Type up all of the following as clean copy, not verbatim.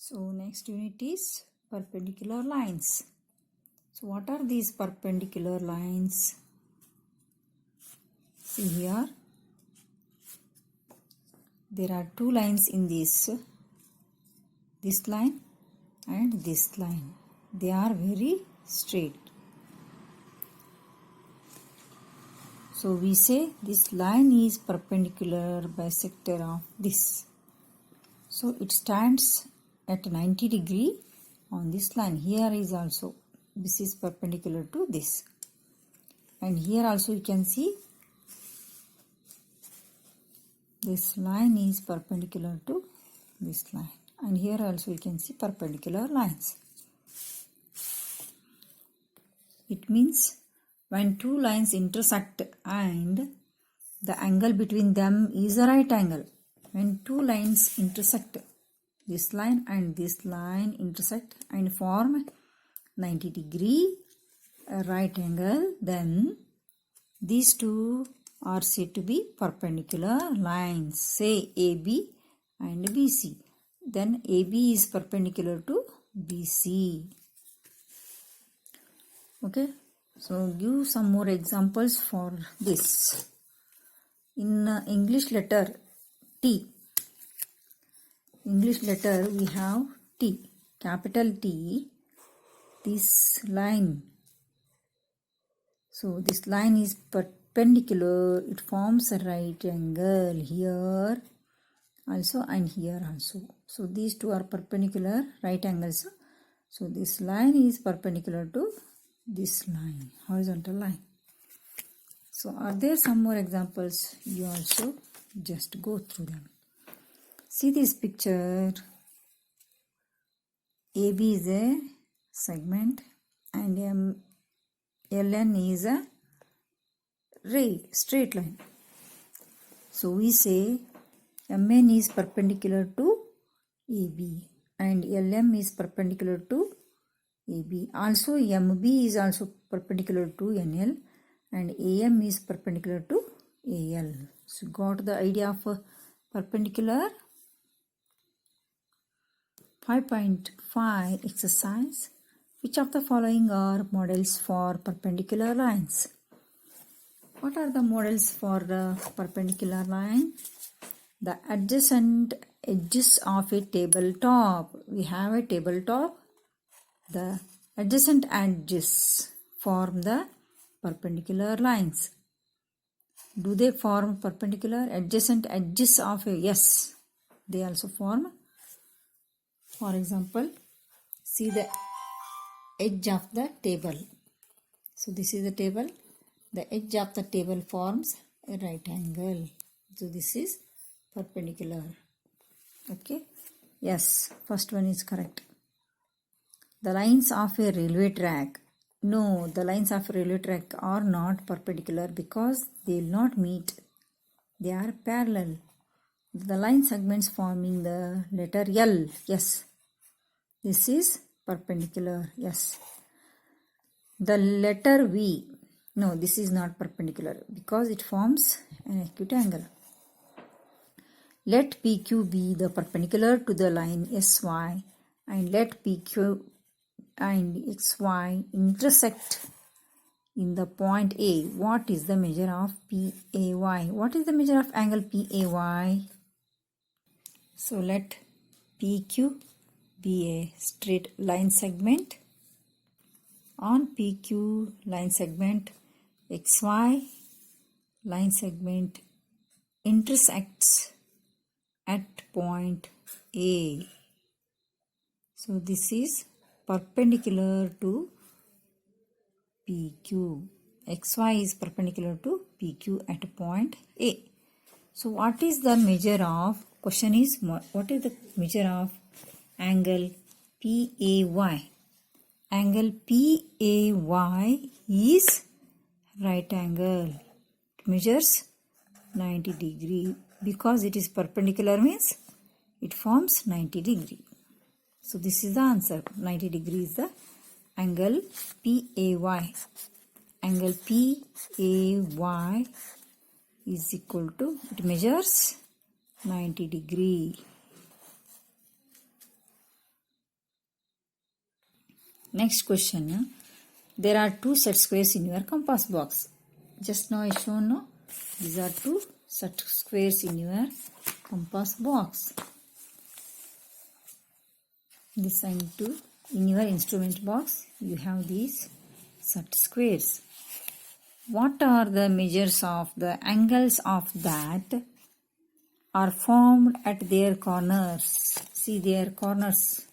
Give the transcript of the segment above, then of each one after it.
So next unit is perpendicular lines. So what are these perpendicular lines? See here, there are two lines in this line and this line. They are very straight. So we say this line is perpendicular bisector of this. So it stands at 90 degree on this line. Here is also, this is perpendicular to this. And here also you can see this line is perpendicular to this line. And here also you can see perpendicular lines. It means when two lines intersect and the angle between them is a right angle. When two lines intersect, this line and this line intersect and form 90 degree right angle, then these two are said to be perpendicular lines. Say AB and BC. Then AB is perpendicular to BC. Okay. So give some more examples for this. In English letter T. English letter we have T. Capital T. This line. So this line is perpendicular. It forms a right angle here also and here also. So these two are perpendicular right angles. So this line is perpendicular to this line, horizontal line. So are there some more examples? You also just go through them. See this picture. AB is a segment and LN is a straight line. So we say MN is perpendicular to AB and LM is perpendicular to AB. Also MB is also perpendicular to NL and AM is perpendicular to AL. So got the idea of perpendicular? 5.5 exercise. Which of the following are models for perpendicular lines? What are the models for the perpendicular line? The adjacent edges of a tabletop. We have a tabletop. The adjacent edges form the perpendicular lines. Do they form perpendicular? Adjacent edges of a, yes, they also form. For example, see the edge of the table. So this is the table. The edge of the table forms a right angle. So this is perpendicular. Okay. Yes, first one is correct. The lines of a railway track. No, the lines of a railway track are not perpendicular because they will not meet. They are parallel. The line segments forming the letter L. Yes. This is perpendicular. Yes. The letter V. No, this is not perpendicular because it forms an acute angle. Let PQ be the perpendicular to the line SY and let PQ and XY intersect in the point A. What is the measure of PAY? What is the measure of angle PAY? So let PQ be a straight line segment. On PQ line segment, XY line segment intersects at point A. So this is perpendicular to PQ. XY is perpendicular to PQ at point A. So what is the measure of, question is, what is the measure of angle PAY? Angle PAY is right angle. It measures 90 degree. Because it is perpendicular means it forms 90 degree. So this is the answer. 90 degree is the angle PAY. Angle PAY is equal to, it measures 90 degree. Next question. There are two set squares in your compass box. Just now I shown, no? These are two set squares in your compass box. This sign to in your instrument box you have these set squares. What are the measures of the angles of that are formed at their corners? See their corners.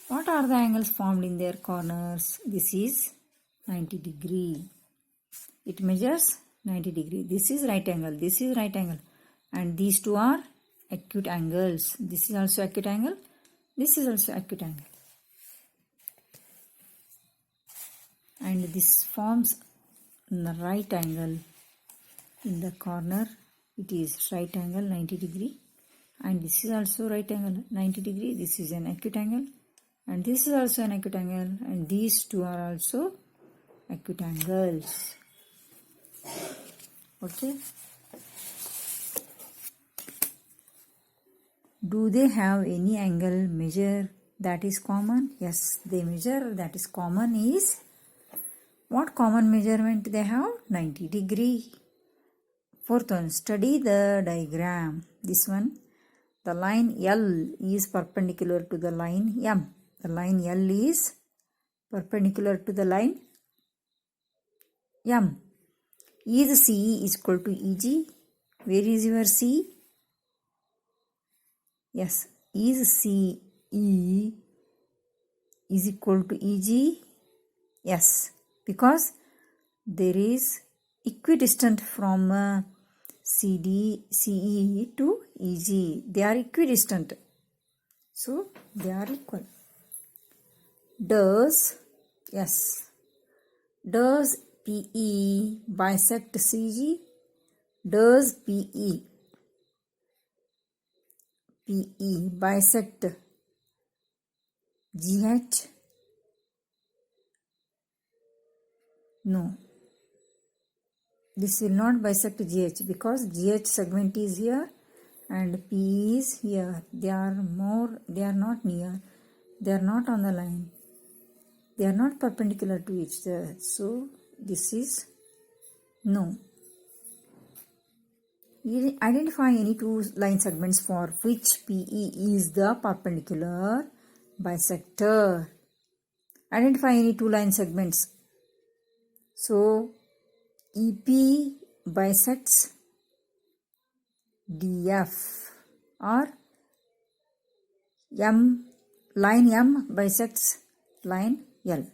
What are the angles formed in their corners? This is 90 degree. It measures 90 degree. This is right angle. This is right angle. And these two are acute angles. This is also acute angle. This is also acute angle. And this forms the right angle in the corner. It is right angle 90 degree. And this is also right angle 90 degree. This is an acute angle. And this is also an acute angle. And these two are also acute angles. Okay. Do they have any angle measure that is common? Yes, they measure that is common is what common measurement they have? 90 degree. Fourth one, study the diagram. This one, the line L is perpendicular to the line M. The line L is perpendicular to the line M. Is CE is equal to EG? Where is your C? Yes, is CE is equal to EG? Yes, because there is equidistant from CE to EG. They are equidistant. So, they are equal. Does PE bisect CG? Does PE bisect GH? No. This will not bisect GH because GH segment is here and P is here. They are not near. They are not on the line. They are not perpendicular to each other. So, this is no. Identify any two line segments for which PE is the perpendicular bisector. Identify any two line segments. So, EP bisects DF or line M bisects line L.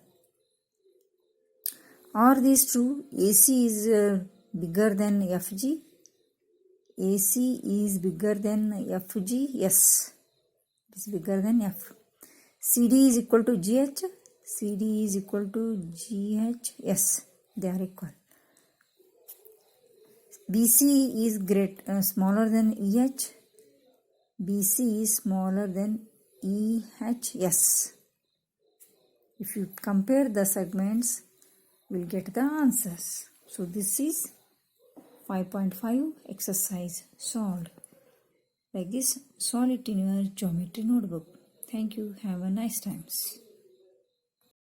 Are these true? AC is bigger than FG. AC is bigger than FG. Yes, it is bigger than F. CD is equal to GH. CD is equal to GH. Yes, they are equal. BC is smaller than EH. BC is smaller than EH. Yes. If you compare the segments, we'll get the answers. So this is 5.5 exercise solved. Like this, solve it in your geometry notebook. Thank you. Have a nice time.